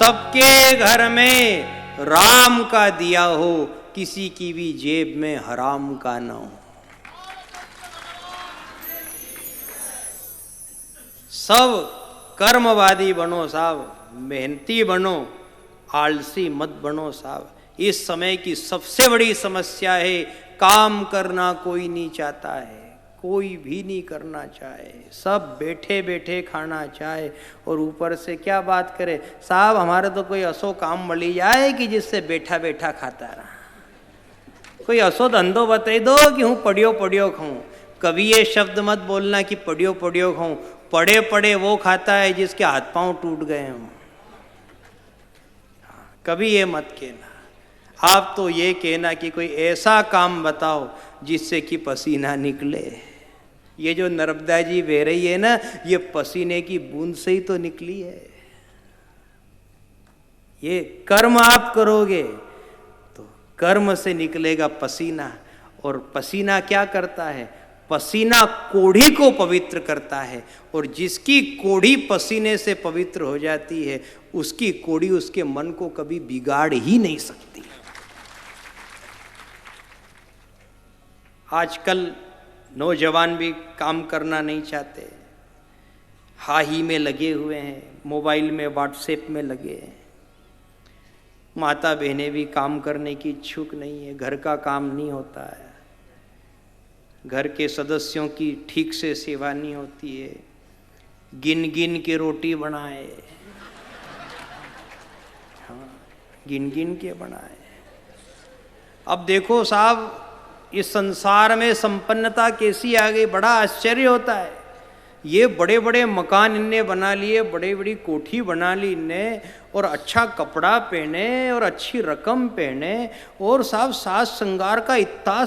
सबके घर में राम का दिया हो, किसी की भी जेब में हराम का ना हो। सब कर्मवादी बनो साहब, मेहनती बनो, आलसी मत बनो साहब। इस समय की सबसे बड़ी समस्या है, काम करना कोई नहीं चाहता है, कोई भी नहीं करना चाहे, सब बैठे बैठे खाना चाहे। और ऊपर से क्या बात करे साहब, हमारे तो कोई असो काम मिली जाए कि जिससे बैठा बैठा खाता रहा। कोई असो धंधो बता दो कि हूँ पढ़ियो पढ़ियो खाऊं। कभी ये शब्द मत बोलना कि पढ़ियो पढ़ियो खाऊं। पढ़े पढ़े वो खाता है जिसके हाथ पांव टूट गए हों। कभी ये मत कहना। आप तो ये कहना कि कोई ऐसा काम बताओ जिससे कि पसीना निकले। ये जो नर्मदा जी बह रही है ना, ये पसीने की बूंद से ही तो निकली है। ये कर्म आप करोगे तो कर्म से निकलेगा पसीना। और पसीना क्या करता है? पसीना कोढ़ी को पवित्र करता है। और जिसकी कोढ़ी पसीने से पवित्र हो जाती है, उसकी कोढ़ी उसके मन को कभी बिगाड़ ही नहीं सकती। आजकल नौजवान भी काम करना नहीं चाहते, हाही में लगे हुए हैं, मोबाइल में व्हाट्सएप में लगे हैं। माता बहनें भी काम करने की इच्छुक नहीं है, घर का काम नहीं होता है, घर के सदस्यों की ठीक से सेवा नहीं होती है। गिन गिन के रोटी बनाए, हाँ गिन गिन के बनाए। अब देखो साहब, इस संसार में संपन्नता कैसी आ गई, बड़ा आश्चर्य होता है। ये बड़े बड़े मकान इनने बना लिए, बड़ी बड़ी कोठी बना ली इनने, और अच्छा कपड़ा पहने और अच्छी रकम पहने, और साहब साज श्रृंगार का इतना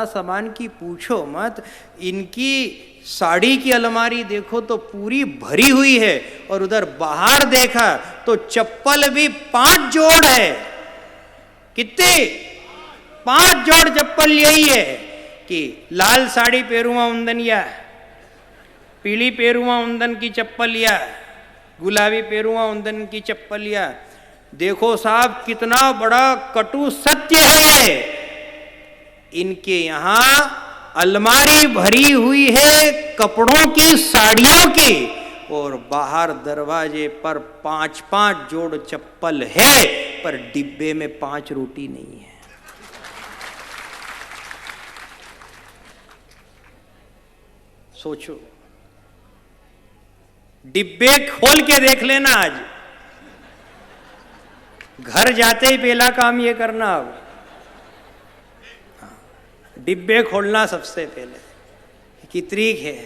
सामान की पूछो मत। इनकी साड़ी की अलमारी देखो तो पूरी भरी हुई है, और उधर बाहर देखा तो चप्पल भी 5 जोड़ है। कितने? 5 जोड़ चप्पल। यही है कि लाल साड़ी पहरूंगा उंदन, या पीली पहरूंगा उंदन की चप्पल, या गुलाबी पहरूंगा उंदन की चप्पल। या देखो साहब कितना बड़ा कटु सत्य है। इनके यहां अलमारी भरी हुई है कपड़ों की, साड़ियों की, और बाहर दरवाजे पर 5-5 जोड़ चप्पल है, पर डिब्बे में 5 रोटी नहीं है। सोचो, डिब्बे खोल के देख लेना। आज घर जाते ही पहला काम ये करना, अब डिब्बे खोलना सबसे पहले। कि तरीक है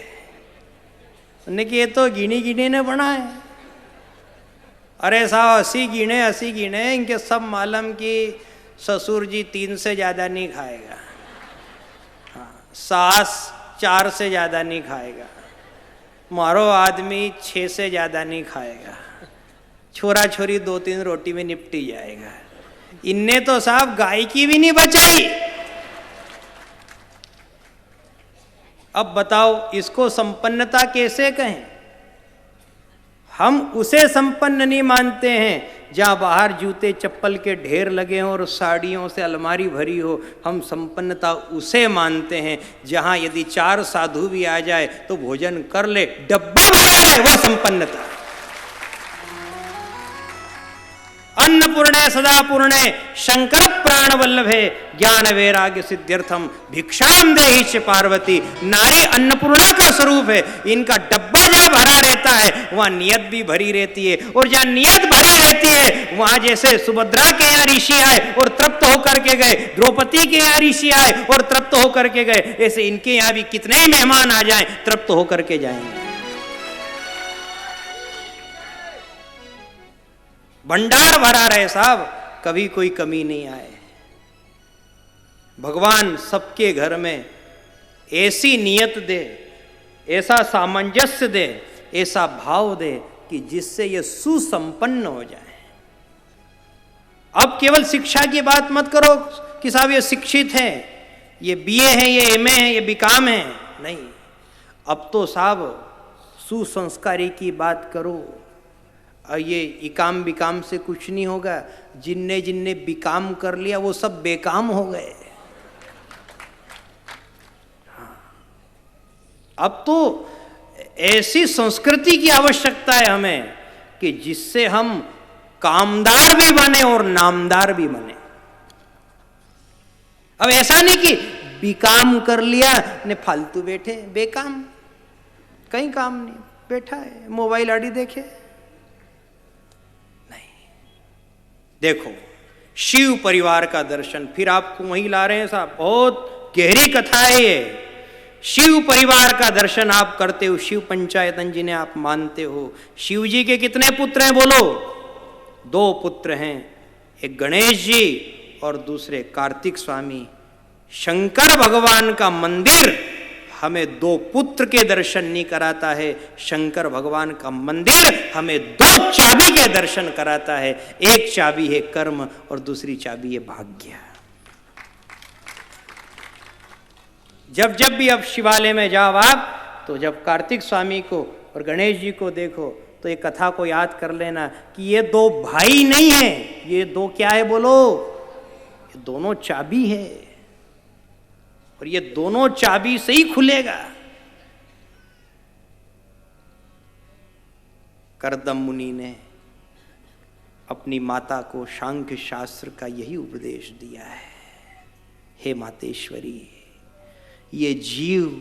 उन्हें कि ये तो गिनी गिनी ने बना है। अरे साहब 80 गिने, इनके सब मालूम कि ससुर जी 3 से ज्यादा नहीं खाएगा, हाँ, सास 4 से ज्यादा नहीं खाएगा, मारो आदमी 6 से ज्यादा नहीं खाएगा, छोरा छोरी 2-3 रोटी में निपटी जाएगा। इनने तो साहब गाय की भी नहीं बचाई। अब बताओ इसको संपन्नता कैसे कहें? हम उसे संपन्न नहीं मानते हैं जहां बाहर जूते चप्पल के ढेर लगे हों और साड़ियों से अलमारी भरी हो। हम संपन्नता उसे मानते हैं जहां यदि 4 साधु भी आ जाए तो भोजन कर ले, डब्बा भरा है, वह संपन्नता। अन्नपूर्णे सदा पूर्णे शंकर प्राण वल्लभे ज्ञान वैराग्य सिद्ध्यर्थम भिक्षाम देहि च पार्वती। नारी अन्नपूर्णा का स्वरूप है। इनका डब्बा जहां भरा रहता है वहां नियत भी भरी रहती है, और जहां नियत भरी रहती है वहां जैसे सुभद्रा के यहाँ ऋषि आए और तृप्त होकर के गए, द्रौपदी के यहाँ ऋषि आए और तृप्त होकर के गए, ऐसे इनके यहाँ भी कितने ही मेहमान आ जाएं तृप्त होकर के जाएंगे। भंडार भरा रहे साहब, कभी कोई कमी नहीं आए। भगवान सबके घर में ऐसी नियत दे, ऐसा सामंजस्य दे, ऐसा भाव दे कि जिससे ये सुसंपन्न हो जाए। अब केवल शिक्षा की बात मत करो कि साहब ये शिक्षित हैं, ये बीए हैं, ये एमए हैं, ये बीकॉम हैं। नहीं, अब तो साहब सुसंस्कारी की बात करो। और ये इकाम बिकाम से कुछ नहीं होगा। जिनने जिनने बिकाम कर लिया वो सब बेकाम हो गए। अब तो ऐसी संस्कृति की आवश्यकता है हमें कि जिससे हम कामदार भी बने और नामदार भी बने। अब ऐसा नहीं कि बिकाम कर लिया ने फालतू बैठे बेकाम, कहीं काम नहीं, बैठा है मोबाइल आड़ी देखे। नहीं, देखो शिव परिवार का दर्शन, फिर आपको वहीं ला रहे हैं साहब, बहुत गहरी कथा है ये। शिव परिवार का दर्शन आप करते हो, शिव पंचायतन जिन्हें आप मानते हो। शिव जी के कितने पुत्र हैं बोलो? 2 पुत्र हैं, एक गणेश जी और दूसरे कार्तिक स्वामी। शंकर भगवान का मंदिर हमें 2 पुत्र के दर्शन नहीं कराता है, शंकर भगवान का मंदिर हमें 2 चाबी के दर्शन कराता है। एक चाबी है कर्म और दूसरी चाबी है भाग्य। जब जब भी अब शिवालय में जाओ आप, तो जब कार्तिक स्वामी को और गणेश जी को देखो तो ये कथा को याद कर लेना कि ये 2 भाई नहीं है, ये 2 क्या है बोलो? ये दोनों चाबी है, और ये दोनों चाबी से ही खुलेगा। करदम मुनि ने अपनी माता को सांख्य शास्त्र का यही उपदेश दिया है। हे मातेश्वरी, ये जीव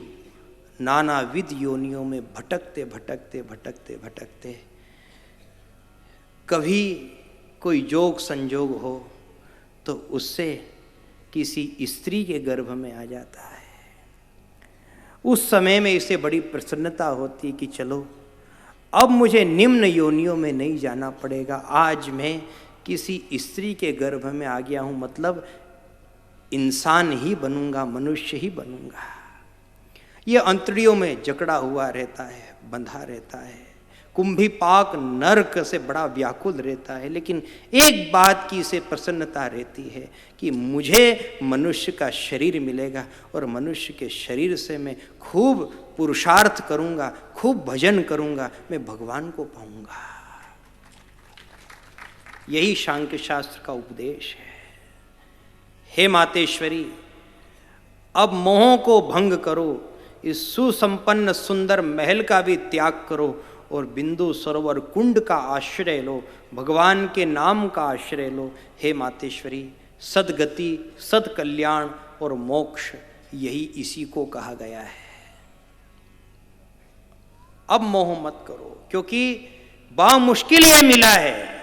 नानाविध योनियों में भटकते भटकते भटकते भटकते कभी कोई जोग संजोग हो तो उससे किसी स्त्री के गर्भ में आ जाता है। उस समय में इसे बड़ी प्रसन्नता होती है कि चलो अब मुझे निम्न योनियों में नहीं जाना पड़ेगा, आज मैं किसी स्त्री के गर्भ में आ गया हूं, मतलब इंसान ही बनूंगा, मनुष्य ही बनूंगा। ये अंतड़ियों में जकड़ा हुआ रहता है, बंधा रहता है, कुंभीपाक नरक से बड़ा व्याकुल रहता है, लेकिन एक बात की इसे प्रसन्नता रहती है कि मुझे मनुष्य का शरीर मिलेगा और मनुष्य के शरीर से मैं खूब पुरुषार्थ करूंगा, खूब भजन करूंगा, मैं भगवान को पाऊंगा। यही सांख्य शास्त्र का उपदेश है। हे मातेश्वरी, अब मोह को भंग करो, इस सुसंपन्न सुंदर महल का भी त्याग करो और बिंदु सरोवर कुंड का आश्रय लो, भगवान के नाम का आश्रय लो। हे मातेश्वरी, सद्गति, सत्कल्याण और मोक्ष यही इसी को कहा गया है। अब मोह मत करो, क्योंकि बड़ा मुश्किल ये मिला है,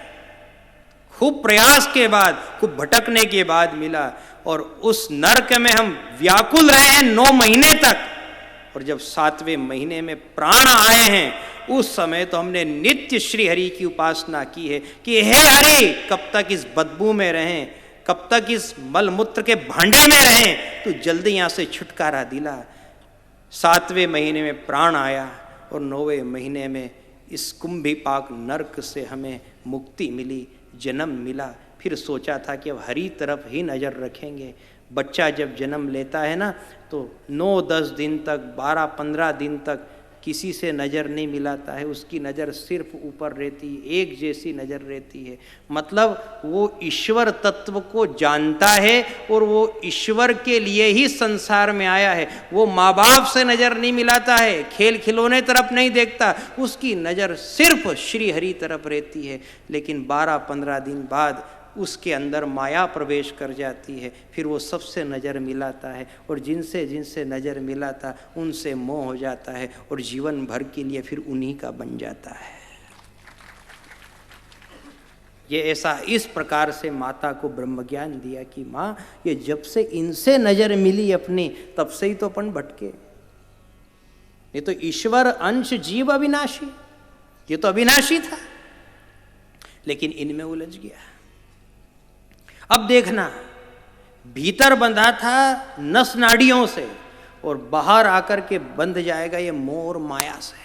खूब प्रयास के बाद, खूब भटकने के बाद मिला, और उस नरक में हम व्याकुल रहे हैं 9 महीने तक, और जब 7वें महीने में प्राण आए हैं उस समय तो हमने नित्य श्री हरि की उपासना की है कि हे हरि, कब तक इस बदबू में रहें, कब तक इस मलमूत्र के भांडे में रहें, तो जल्दी यहाँ से छुटकारा दिला। 7वें महीने में प्राण आया और 9वें महीने में इस कुंभीपाक नरक से हमें मुक्ति मिली, जन्म मिला। फिर सोचा था कि अब हरि तरफ ही नज़र रखेंगे। बच्चा जब जन्म लेता है ना, तो 9-10 दिन तक, 12-15 दिन तक किसी से नज़र नहीं मिलाता है, उसकी नज़र सिर्फ ऊपर रहती है, एक जैसी नज़र रहती है। मतलब वो ईश्वर तत्व को जानता है और वो ईश्वर के लिए ही संसार में आया है। वो माँ बाप से नज़र नहीं मिलाता है, खेल खिलौने तरफ नहीं देखता, उसकी नज़र सिर्फ श्री हरि तरफ रहती है। लेकिन 12-15 दिन बाद उसके अंदर माया प्रवेश कर जाती है, फिर वो सबसे नज़र मिलाता है, और जिनसे जिनसे नज़र मिलाता उनसे मोह हो जाता है, और जीवन भर के लिए फिर उन्हीं का बन जाता है। ये ऐसा इस प्रकार से माता को ब्रह्म ज्ञान दिया कि माँ, ये जब से इनसे नज़र मिली अपनी, तब से ही तो अपन भटके। ये तो ईश्वर अंश जीव अविनाशी, ये तो अविनाशी था, लेकिन इनमें उलझ गया। अब देखना, भीतर बंधा था नस नाड़ियों से, और बाहर आकर के बंध जाएगा ये मोह और माया से,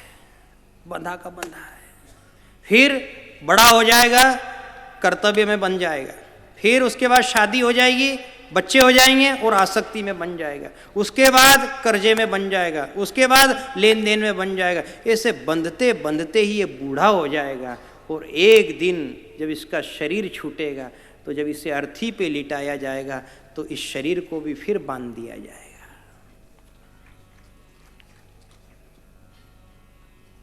बंधा का बंधा है। फिर बड़ा हो जाएगा, कर्तव्य में बन जाएगा, फिर उसके बाद शादी हो जाएगी, बच्चे हो जाएंगे और आसक्ति में बन जाएगा, उसके बाद कर्जे में बन जाएगा, उसके बाद लेन देन में बन जाएगा। ऐसे बंधते बंधते ही ये बूढ़ा हो जाएगा, और एक दिन जब इसका शरीर छूटेगा तो जब इसे अर्थी पे लिटाया जाएगा तो इस शरीर को भी फिर बांध दिया जाएगा।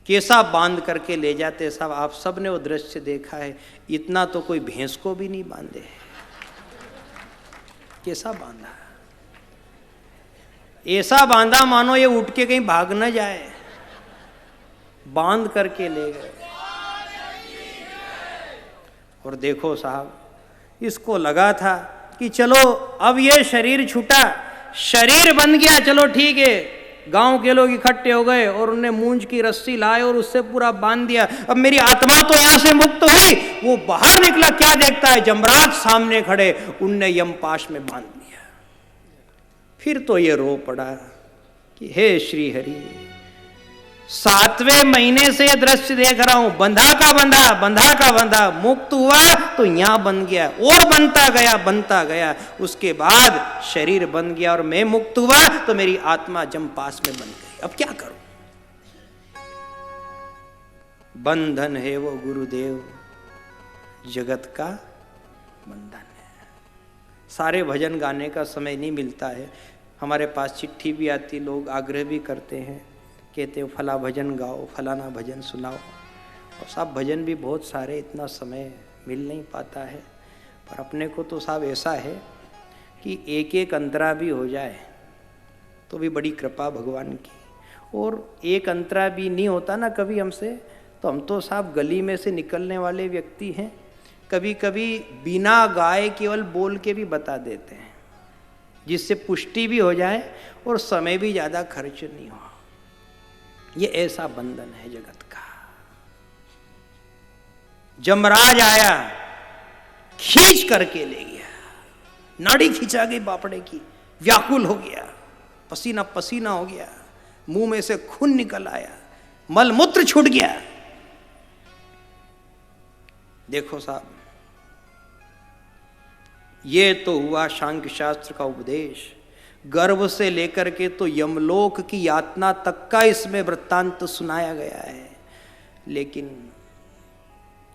कैसा बांध करके ले जाते साहब, आप सब ने वो दृश्य देखा है। इतना तो कोई भैंस को भी नहीं बांधे, कैसा बांधा, ऐसा बांधा मानो ये उठ के कहीं भाग न जाए, बांध करके ले गए। और देखो साहब, इसको लगा था कि चलो अब ये शरीर छूटा, शरीर बन गया, चलो ठीक है। गांव के लोग इकट्ठे हो गए और उन्हें मूंज की रस्सी लाए और उससे पूरा बांध दिया। अब मेरी आत्मा तो यहां से मुक्त हुई। वो बाहर निकला, क्या देखता है, जमराज सामने खड़े, उनने यमपाश में बांध दिया। फिर तो ये रो पड़ा कि हे श्री हरि, 7वें महीने से ये दृश्य देख रहा हूं, बंधा का बंधा, बंधा का बंधा, मुक्त हुआ तो यहां बन गया और बनता गया, बनता गया। उसके बाद शरीर बन गया और मैं मुक्त हुआ तो मेरी आत्मा जमपास में बन गई। अब क्या करूं? बंधन है वो गुरुदेव, जगत का बंधन है। सारे भजन गाने का समय नहीं मिलता है। हमारे पास चिट्ठी भी आती, लोग आग्रह भी करते हैं, कहते हो फला भजन गाओ, फलाना भजन सुनाओ। और साहब भजन भी बहुत सारे, इतना समय मिल नहीं पाता है। पर अपने को तो साहब ऐसा है कि एक एक अंतरा भी हो जाए तो भी बड़ी कृपा भगवान की। और एक अंतरा भी नहीं होता ना कभी हमसे, तो हम तो साहब गली में से निकलने वाले व्यक्ति हैं। कभी कभी बिना गाए केवल बोल के भी बता देते हैं, जिससे पुष्टि भी हो जाए और समय भी ज़्यादा खर्च नहीं हो। ये ऐसा बंधन है जगत का। जमराज आया, खींच करके ले गया, नाड़ी खींचा गई बापड़े की, व्याकुल हो गया, पसीना पसीना हो गया, मुंह में से खून निकल आया, मलमूत्र छूट गया। देखो साहब, ये तो हुआ सांख्य शास्त्र का उपदेश। गर्भ से लेकर के तो यमलोक की यातना तक का इसमें वृत्तांत सुनाया गया है। लेकिन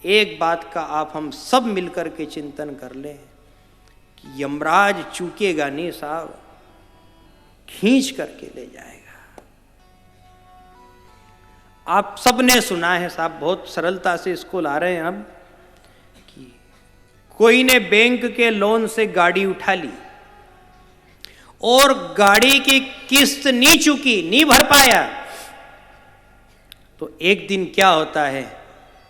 एक बात का आप हम सब मिलकर के चिंतन कर लें कि यमराज चूकेगा नहीं साहब, खींच करके ले जाएगा। आप सब ने सुना है साहब, बहुत सरलता से इसको ला रहे हैं हम, कि कोई ने बैंक के लोन से गाड़ी उठा ली और गाड़ी की किस्त नहीं चुकी, नहीं भर पाया, तो एक दिन क्या होता है,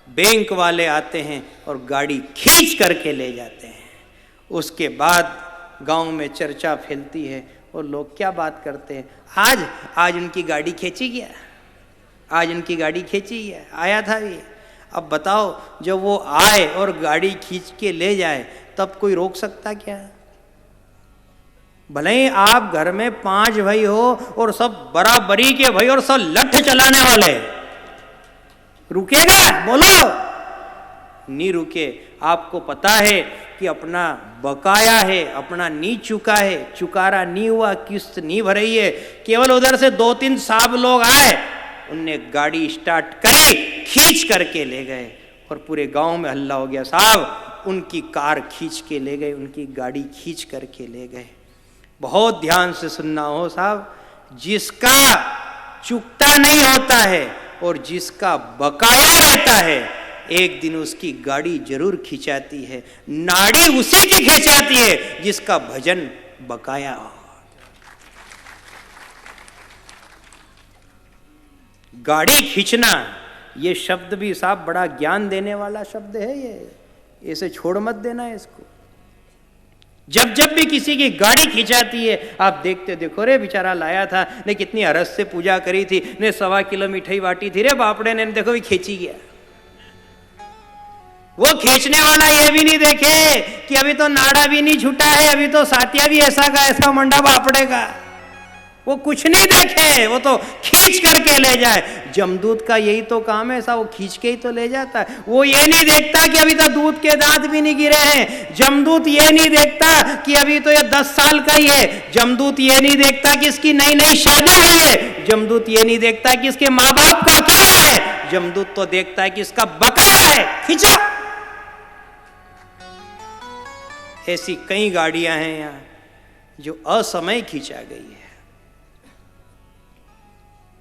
बैंक वाले आते हैं और गाड़ी खींच करके ले जाते हैं। उसके बाद गांव में चर्चा फैलती है और लोग क्या बात करते हैं, आज उनकी गाड़ी खींची गया, आज उनकी गाड़ी खींची गया, आया था ये। अब बताओ, जब वो आए और गाड़ी खींच के ले जाए तब कोई रोक सकता क्या? भले ही आप घर में 5 भाई हो और सब बराबरी के भाई और सब लठ चलाने वाले, रुकेगा? बोलो, नहीं रुके। आपको पता है कि अपना बकाया है, अपना नहीं चुका है, चुकारा नहीं हुआ, किस्त नहीं भरी है। केवल उधर से 2-3 साहब लोग आए, उनने गाड़ी स्टार्ट करी, खींच करके ले गए और पूरे गांव में हल्ला हो गया, साहब उनकी कार खींच के ले गए, उनकी गाड़ी खींच करके ले गए। बहुत ध्यान से सुनना हो साहब, जिसका चुकता नहीं होता है और जिसका बकाया रहता है, एक दिन उसकी गाड़ी जरूर खिंचाती है। नाड़ी उसी की खिंचाती है जिसका भजन बकाया हो। गाड़ी खींचना, ये शब्द भी साहब बड़ा ज्ञान देने वाला शब्द है। ये ऐसे छोड़ मत देना इसको। जब जब भी किसी की गाड़ी खिंचाती है, आप देखते देखो, रे बेचारा लाया था ने कितनी हरस से पूजा करी थी, ने 1.25 किलो मिठाई बांटी थी, रे बापड़े ने देखो भी खींची गया। वो खींचने वाला ये भी नहीं देखे कि अभी तो नाड़ा भी नहीं छूटा है, अभी तो सातिया भी ऐसा का ऐसा मंडा बापड़े का। वो कुछ नहीं देखे, वो तो खींच करके ले जाए। जमदूत का यही तो काम है, ऐसा वो खींच के ही तो ले जाता है। वो ये नहीं देखता कि अभी तो दूध के दांत भी नहीं गिरे हैं। जमदूत ये नहीं देखता कि अभी तो ये 10 साल का ही है। जमदूत ये नहीं देखता कि इसकी नई नई शादी हुई है। जमदूत ये नहीं देखता कि इसके माँ बाप का क्या है। है, यमदूत तो देखता है कि इसका बकाया है, खींचो। ऐसी कई गाड़ियां हैं यहां जो असमय खींचा गई है।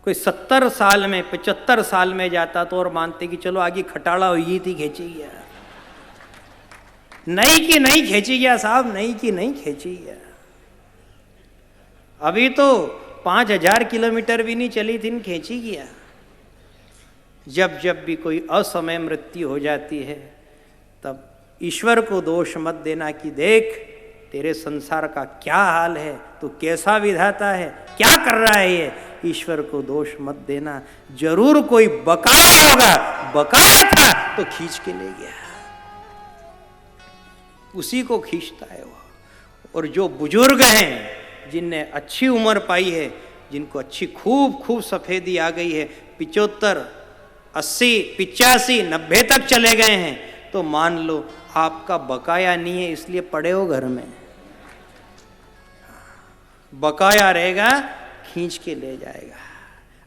कोई 70 साल में 75 साल में जाता तो और मानते कि चलो आगे खटाड़ा हुई थी, खींची गया। नहीं कि नहीं खींची गया साहब, नहीं कि नहीं खींची गया। अभी तो 5000 किलोमीटर भी नहीं चली थी, खींची गया। जब जब भी कोई असमय मृत्यु हो जाती है तब ईश्वर को दोष मत देना कि देख तेरे संसार का क्या हाल है, तू कैसा विधाता है, क्या कर रहा है ये। ईश्वर को दोष मत देना, जरूर कोई बकाया होगा, बकाया था तो खींच के ले गया, उसी को खींचता है वो। और जो बुजुर्ग हैं जिनने अच्छी उम्र पाई है, जिनको अच्छी खूब खूब सफेदी आ गई है, 75, 80, 85, 90 तक चले गए हैं, तो मान लो आपका बकाया नहीं है, इसलिए पड़े हो घर में। बकाया रहेगा, खींच के ले जाएगा।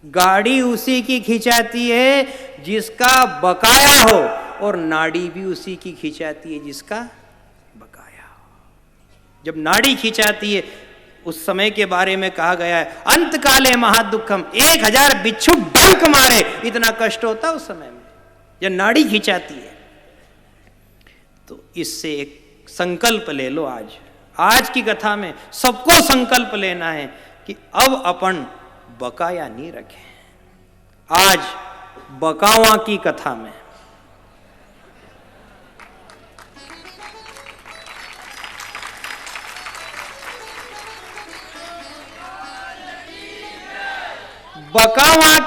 गाड़ी उसी की खिंचाती है जिसका बकाया हो, और नाड़ी भी उसी की खिंचाती है जिसका बकाया हो। जब नाड़ी खिंचाती है, उस समय के बारे में कहा गया है, अंत काले महादुखम, 1000 बिच्छू डंक मारे, इतना कष्ट होता उस समय में जब नाड़ी खिंचाती है। तो इससे एक संकल्प ले लो। आज की कथा में सबको संकल्प लेना है कि अब अपन बकाया नहीं रखें। आज बकावा की कथा में बकावा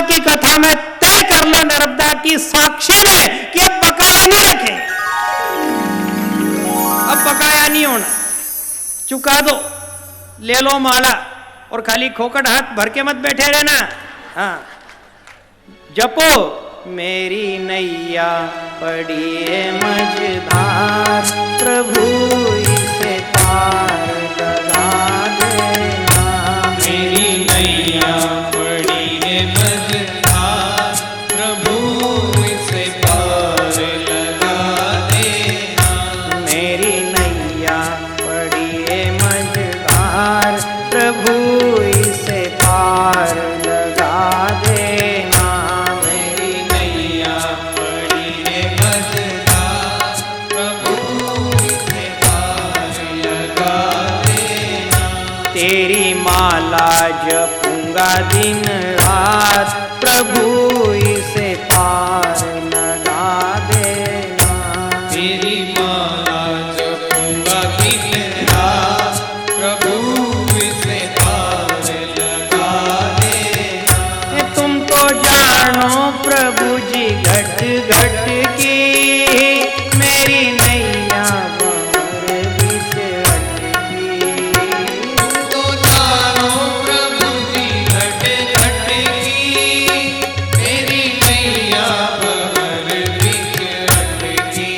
की कथा में तय कर लो नर्मदा की साक्षी में कि अब बकाया नहीं रखें, अब बकाया नहीं होना, चुका दो, ले लो माला, और खाली खोखट हाथ भर के मत बैठे रहना। हाँ, जपो मेरी नैया पड़ी है मझधार, प्रभु इसे पार लगा देना। मेरी नैया पड़ी है मझधार, प्रभु इसे पार लगा देना। मेरी नैया पड़ी है मझधार, प्रभु इसे पार लगा देना। मेरी नैया पड़ी है मझधार, प्रभु इसे पार लगा देना। तेरी माला जपूंगा दिन रात, प्रभु इसे पार लगा देना। तेरी माला जपूंगा दिन रात, प्रभु इसे पार लगा देना। तुम तो जानो प्रभु जी घट घट की, मेरी नैया भंवर बीच अटकी। तो जानो प्रभु जी घट घट की, मेरी नैया भंवर बीच अटकी।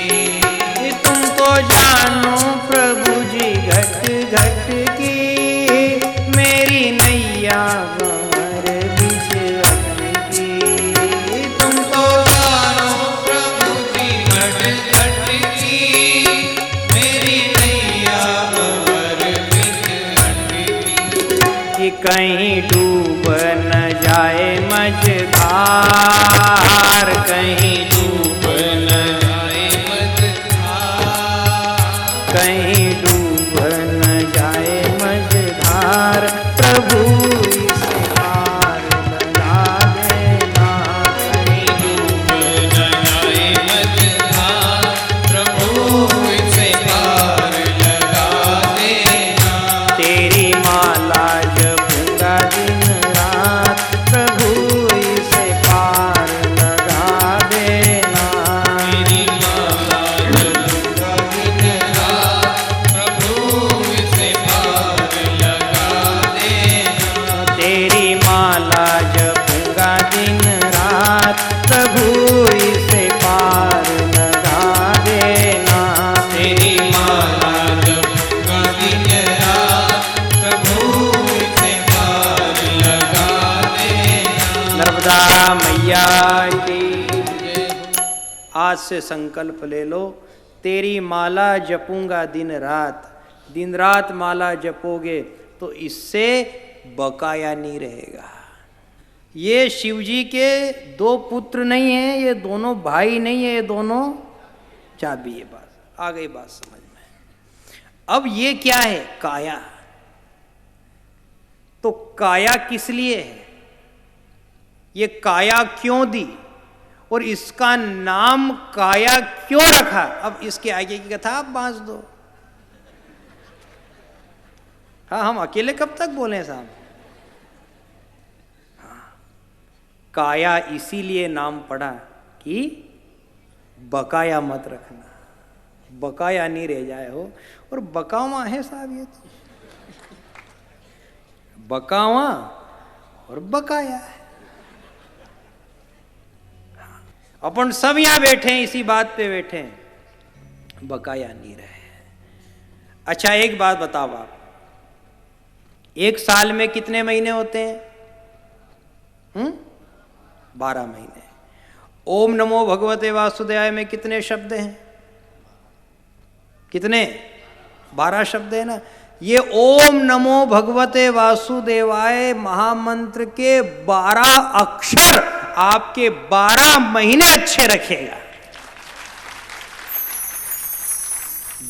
तुम तो जानो प्रभु जी घट घट की, मेरी नैया भंवर बीच अटकी। तुम तो जानो प्रभु जी घट घट की, मेरी नैया भंवर बीच अटकी। कि कहीं डूब न जाए मझधार, कहीं डूब न जाए मझधार, कहीं डूब न जाए मझधार, प्रभु इसे पार लगा देना। कहीं डूब न जाए मझधार, प्रभु इसे पार लगा देना। तेरी माला जपूंगा दिन रात, प्रभु इसे पार मैया की। आज से संकल्प ले लो, तेरी माला जपूंगा दिन रात माला जपोगे तो इससे बकाया नहीं रहेगा। ये शिवजी के दो पुत्र नहीं है, ये दोनों भाई नहीं है, ये दोनों चाबी। ये बात आ गई, बात समझ में। अब ये क्या है? काया। तो काया किस लिए है? ये काया क्यों दी और इसका नाम काया क्यों रखा? अब इसके आगे की कथा आप बांध दो। हाँ, हम अकेले कब तक बोले साहब? काया इसीलिए नाम पड़ा कि बकाया मत रखना, बकाया नहीं रह जाए हो। और बकावा है साहब, ये तो बकावा और बकाया है। अपन सब यहां बैठे हैं, इसी बात पे बैठे हैं, बकाया नहीं रहे। अच्छा एक बात बताओ आप, एक साल में कितने महीने होते हैं? 12 महीने। ओम नमो भगवते वासुदेवाय में कितने शब्द हैं? कितने? 12 शब्द है ना। ये ओम नमो भगवते वासुदेवाय महामंत्र के 12 अक्षर आपके 12 महीने अच्छे रखेगा।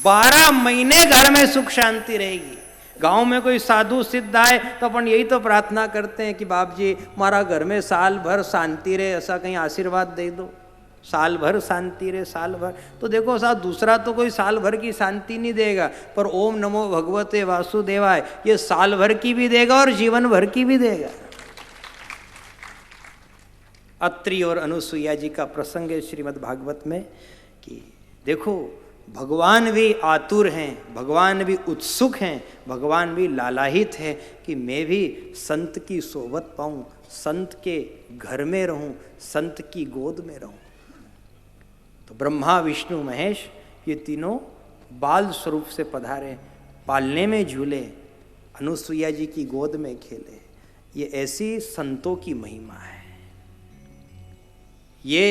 12 महीने घर में सुख शांति रहेगी। गांव में कोई साधु सिद्ध आए तो अपन यही तो प्रार्थना करते हैं कि बाप जी हमारा घर में साल भर शांति रहे, ऐसा कहीं आशीर्वाद दे दो, साल भर शांति रहे, साल भर। तो देखो साहब, दूसरा तो कोई साल भर की शांति नहीं देगा, पर ओम नमो भगवते वासुदेवाय ये साल भर की भी देगा और जीवन भर की भी देगा। अत्रि और अनुसुईया जी का प्रसंग है श्रीमद् भागवत में कि देखो भगवान भी आतुर हैं, भगवान भी उत्सुक हैं, भगवान भी लालायित है कि मैं भी संत की सोबत पाऊं, संत के घर में रहूं, संत की गोद में रहूं। तो ब्रह्मा विष्णु महेश ये तीनों बाल स्वरूप से पधारे, पालने में झूले, अनुसुईया जी की गोद में खेले। ये ऐसी संतों की महिमा है। ये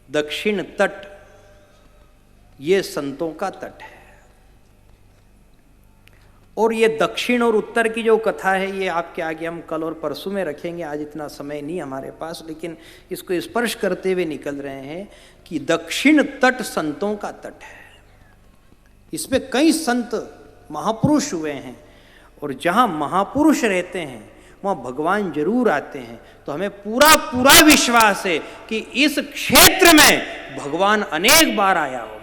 दक्षिण तट ये संतों का तट है। और ये दक्षिण और उत्तर की जो कथा है ये आपके आगे हम कल और परसों में रखेंगे, आज इतना समय नहीं हमारे पास, लेकिन इसको स्पर्श करते हुए निकल रहे हैं कि दक्षिण तट संतों का तट है। इसमें कई संत महापुरुष हुए हैं और जहाँ महापुरुष रहते हैं वहाँ भगवान जरूर आते हैं। तो हमें पूरा पूरा विश्वास है कि इस क्षेत्र में भगवान अनेक बार आया होगा।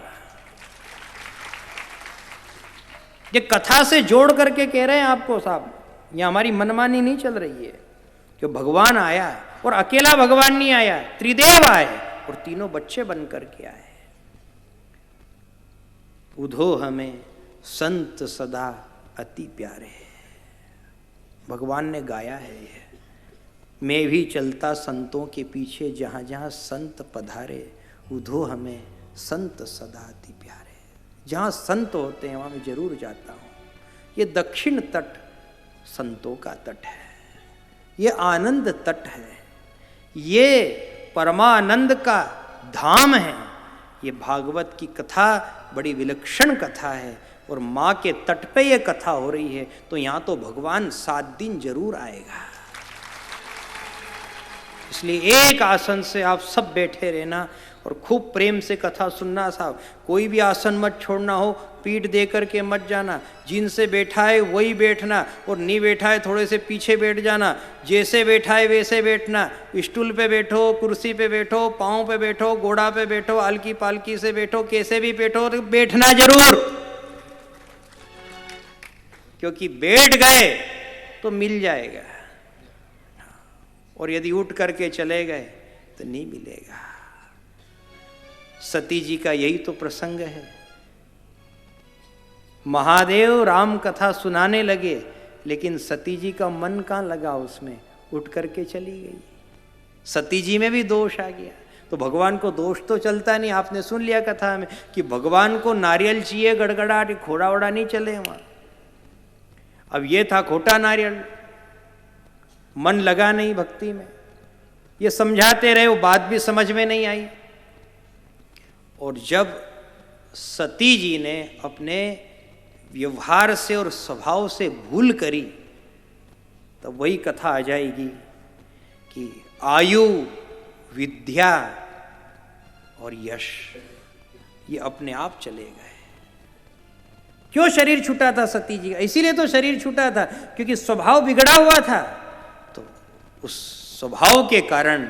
ये कथा से जोड़ करके कह रहे हैं आपको साहब, ये हमारी मनमानी नहीं चल रही है कि भगवान आया है। और अकेला भगवान नहीं आया, त्रिदेव आए और तीनों बच्चे बन करके आए। उधो हमें संत सदा अति प्यारे, भगवान ने गाया है ये। मैं भी चलता संतों के पीछे, जहाँ जहाँ संत पधारे, उधो हमें संत सदा अति प्यारे। जहाँ संत होते हैं वहाँ मैं जरूर जाता हूँ। ये दक्षिण तट संतों का तट है, ये आनंद तट है, ये परमानंद का धाम है। ये भागवत की कथा बड़ी विलक्षण कथा है और माँ के तट पे ये कथा हो रही है, तो यहाँ तो भगवान 7 दिन जरूर आएगा। इसलिए एक आसन से आप सब बैठे रहना और खूब प्रेम से कथा सुनना साहब। कोई भी आसन मत छोड़ना हो, पीठ दे करके मत जाना, जिनसे बैठा है वही बैठना, और नहीं बैठा है थोड़े से पीछे बैठ जाना, जैसे बैठा है वैसे बैठना। स्टूल पे बैठो, कुर्सी पे बैठो, पाँव पे बैठो, घोड़ा पे बैठो, हल्की पालकी से बैठो, कैसे भी बैठो, तो बैठना जरूर, क्योंकि बैठ गए तो मिल जाएगा, और यदि उठ करके चले गए तो नहीं मिलेगा। सती जी का यही तो प्रसंग है। महादेव राम कथा सुनाने लगे, लेकिन सती जी का मन कहाँ लगा उसमें, उठ करके चली गई। सती जी में भी दोष आ गया। तो भगवान को दोष तो चलता नहीं। आपने सुन लिया कथा में कि भगवान को नारियल चाहिए, गड़गड़ाहट, घोड़ा वोड़ा नहीं चले वहां। अब ये था खोटा नारियल, मन लगा नहीं भक्ति में, ये समझाते रहे, वो बात भी समझ में नहीं आई। और जब सती जी ने अपने व्यवहार से और स्वभाव से भूल करी, तब वही कथा आ जाएगी कि आयु, विद्या और यश ये अपने आप चले गए। क्यों शरीर छूटा था सती जी का? इसीलिए तो शरीर छूटा था क्योंकि स्वभाव बिगड़ा हुआ था। तो उस स्वभाव के कारण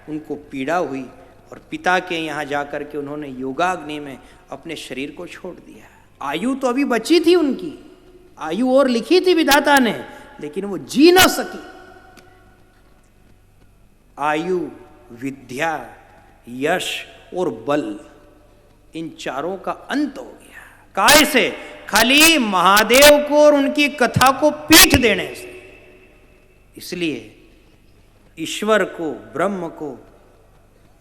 उनको पीड़ा हुई और पिता के यहाँ जाकर के उन्होंने योगाग्नि में अपने शरीर को छोड़ दिया। आयु तो अभी बची थी उनकी, आयु और लिखी थी विधाता ने, लेकिन वो जी ना सकी। आयु, विद्या, यश और बल, इन चारों का अंत हो गया। काय से? खाली महादेव को और उनकी कथा को पीठ देने से। इसलिए ईश्वर को, ब्रह्म को,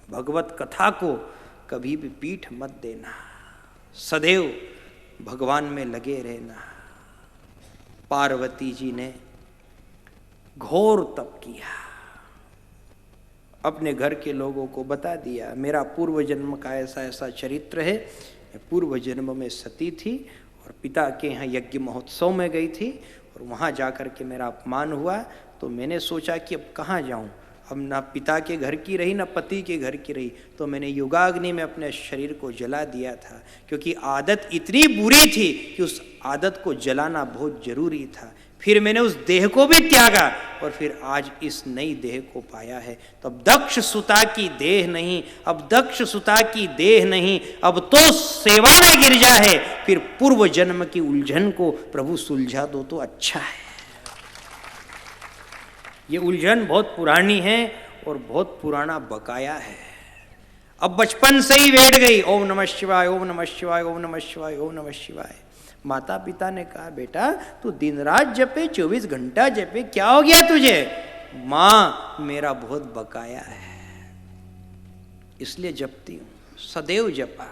भगवत कथा को कभी भी पीठ मत देना, सदैव भगवान में लगे रहना। पार्वती जी ने घोर तप किया, अपने घर के लोगों को बता दिया, मेरा पूर्व जन्म का ऐसा ऐसा चरित्र है, मैं पूर्व जन्म में सती थी और पिता के यहाँ यज्ञ महोत्सव में गई थी और वहाँ जाकर के मेरा अपमान हुआ, तो मैंने सोचा कि अब कहाँ जाऊँ, अब ना पिता के घर की रही ना पति के घर की रही, तो मैंने योगाग्नि में अपने शरीर को जला दिया था, क्योंकि आदत इतनी बुरी थी कि उस आदत को जलाना बहुत जरूरी था। फिर मैंने उस देह को भी त्यागा और फिर आज इस नई देह को पाया है। तो अब दक्ष सुता की देह नहीं, अब दक्ष सुता की देह नहीं, अब तो सेवा में गिरजा है। फिर पूर्व जन्म की उलझन को प्रभु सुलझा दो तो अच्छा है। ये उलझन बहुत पुरानी है और बहुत पुराना बकाया है। अब बचपन से ही बैठ गई, ओम नमः शिवाय, ओम नमः शिवाय, ओम नमः शिवाय, ओम नमः शिवाय। माता पिता ने कहा, बेटा तू दिन रात जपे, 24 घंटा जपे, क्या हो गया तुझे? माँ मेरा बहुत बकाया है, इसलिए जपती हूँ। सदैव जपा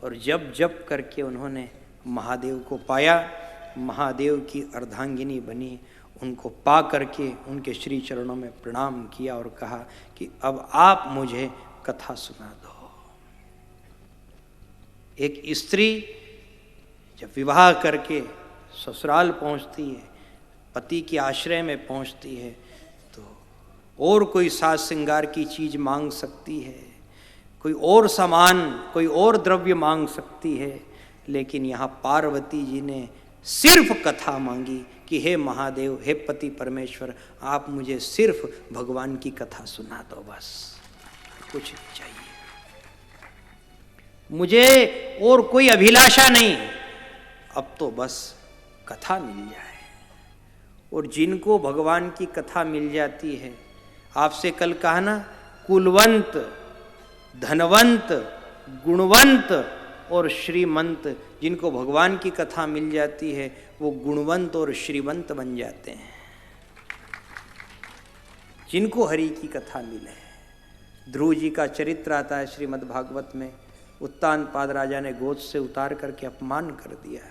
और जप जप करके उन्होंने महादेव को पाया, महादेव की अर्धांगिनी बनी। उनको पा करके उनके श्री चरणों में प्रणाम किया और कहा कि अब आप मुझे कथा सुना दो। एक स्त्री जब विवाह करके ससुराल पहुंचती है, पति के आश्रय में पहुंचती है, तो और कोई साज श्रृंगार की चीज मांग सकती है, कोई और सामान, कोई और द्रव्य मांग सकती है, लेकिन यहाँ पार्वती जी ने सिर्फ कथा मांगी कि हे महादेव, हे पति परमेश्वर, आप मुझे सिर्फ भगवान की कथा सुना दो, बस कुछ नहीं चाहिए मुझे, और कोई अभिलाषा नहीं, अब तो बस कथा मिल जाए। और जिनको भगवान की कथा मिल जाती है, आपसे कल कहा ना, कुलवंत, धनवंत, गुणवंत और श्रीमंत, जिनको भगवान की कथा मिल जाती है वो गुणवंत और श्रीमंत बन जाते हैं। जिनको हरि की कथा मिले। ध्रुव जी का चरित्र आता है श्रीमद् भागवत में, उत्तानपाद राजा ने गोद से उतार करके अपमान कर दिया।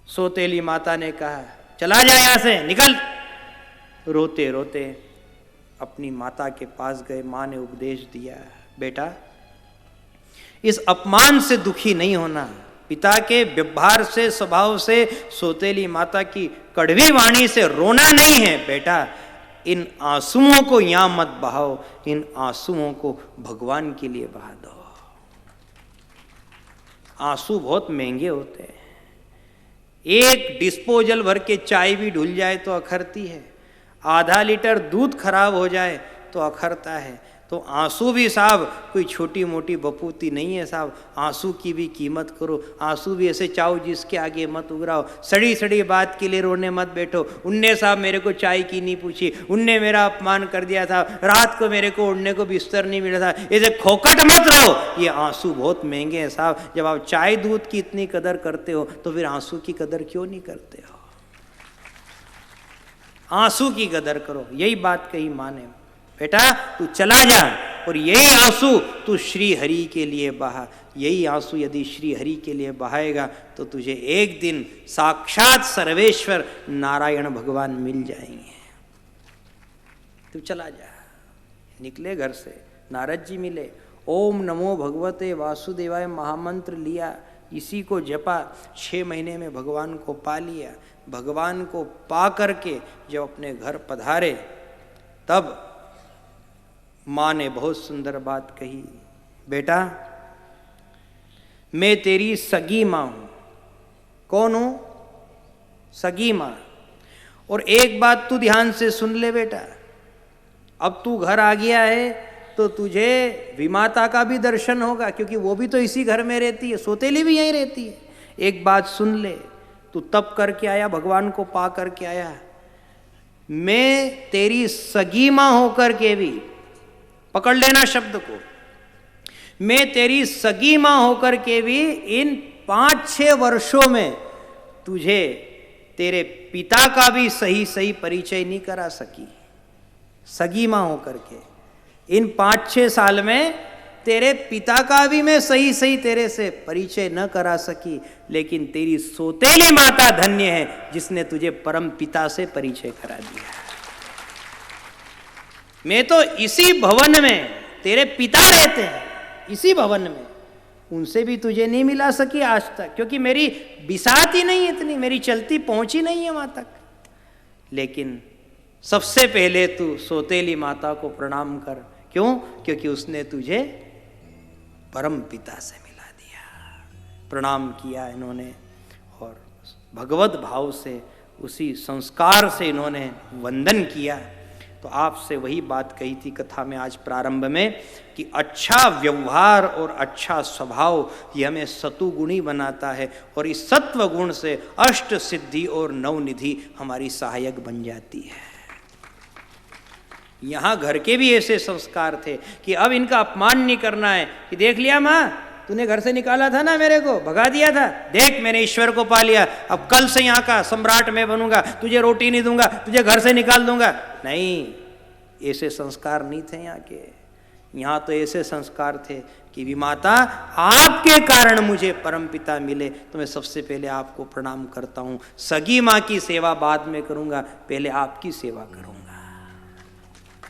सौतेली माता ने कहा, चला जा यहाँ से, निकल। रोते रोते अपनी माता के पास गए। माँ ने उपदेश दिया, बेटा इस अपमान से दुखी नहीं होना, पिता के व्यवहार से, स्वभाव से, सौतेली माता की कड़वी वाणी से रोना नहीं है। बेटा इन आंसुओं को यहां मत बहाओ, इन आंसुओं को भगवान के लिए बहा दो। आंसू बहुत महंगे होते हैं। एक डिस्पोजल भर के चाय भी ढुल जाए तो अखरती है, आधा लीटर दूध खराब हो जाए तो अखरता है। तो आंसू भी साहब कोई छोटी मोटी बपूती नहीं है साहब, आंसू की भी कीमत करो। आंसू भी ऐसे चाहो जिसके आगे मत उगराओ। सड़ी सड़ी बात के लिए रोने मत बैठो। उनने साहब मेरे को चाय की नहीं पूछी, उनने मेरा अपमान कर दिया था, रात को मेरे को उड़ने को बिस्तर नहीं मिला था, ऐसे खोखट मत रहो। ये आंसू बहुत महंगे हैं साहब। जब आप चाय दूध की इतनी कदर करते हो तो फिर आंसू की कदर क्यों नहीं करते हो? आंसू की कदर करो। यही बात कही माँ ने, बेटा तू चला जा और यही आंसू तू श्री हरि के लिए बहा। यही आंसू यदि श्री हरि के लिए बहाएगा तो तुझे एक दिन साक्षात सर्वेश्वर नारायण भगवान मिल जाएंगे। तू चला जा। निकले घर से, नारद जी मिले, ओम नमो भगवते वासुदेवाय महामंत्र लिया, इसी को जपा, 6 महीने में भगवान को पा लिया। भगवान को पा करके जब अपने घर पधारे तब माँ ने बहुत सुंदर बात कही, बेटा मैं तेरी सगी माँ हूं। कौन हूं? सगी माँ। और एक बात तू ध्यान से सुन ले बेटा, अब तू घर आ गया है तो तुझे विमाता का भी दर्शन होगा, क्योंकि वो भी तो इसी घर में रहती है, सौतेली भी यहीं रहती है। एक बात सुन ले, तू तप करके आया, भगवान को पा करके आया, मैं तेरी सगी माँ होकर के भी, पकड़ लेना शब्द को, मैं तेरी सगी माँ होकर के भी इन 5-6 वर्षों में तुझे तेरे पिता का भी सही सही परिचय नहीं करा सकी। सगी माँ होकर के इन 5-6 साल में तेरे पिता का भी मैं सही सही तेरे से परिचय न करा सकी, लेकिन तेरी सौतेली माता धन्य है जिसने तुझे परम पिता से परिचय करा दिया। मैं तो इसी भवन में, तेरे पिता रहते हैं इसी भवन में, उनसे भी तुझे नहीं मिला सकी आज तक, क्योंकि मेरी बिसात ही नहीं इतनी, मेरी चलती पहुंच ही नहीं है वहां तक। लेकिन सबसे पहले तू सौतेली माता को प्रणाम कर। क्यों? क्योंकि उसने तुझे परम पिता से मिला दिया। प्रणाम किया इन्होंने और भगवत भाव से, उसी संस्कार से इन्होंने वंदन किया। तो आपसे वही बात कही थी कथा में आज प्रारंभ में कि अच्छा व्यवहार और अच्छा स्वभाव ये हमें सतुगुणी बनाता है, और इस सत्व गुण से अष्ट सिद्धि और नवनिधि हमारी सहायक बन जाती है। यहाँ घर के भी ऐसे संस्कार थे कि अब इनका अपमान नहीं करना है, कि देख लिया माँ, तूने घर से निकाला था ना, मेरे को भगा दिया था, देख मैंने ईश्वर को पा लिया, अब कल से यहाँ का सम्राट मैं बनूंगा, तुझे रोटी नहीं दूंगा, तुझे घर से निकाल दूंगा। नहीं, ऐसे संस्कार नहीं थे यहाँ के। यहाँ तो ऐसे संस्कार थे कि विमाता आपके कारण मुझे परमपिता मिले, तो मैं सबसे पहले आपको प्रणाम करता हूँ। सगी माँ की सेवा बाद में करूँगा, पहले आपकी सेवा करूँगा।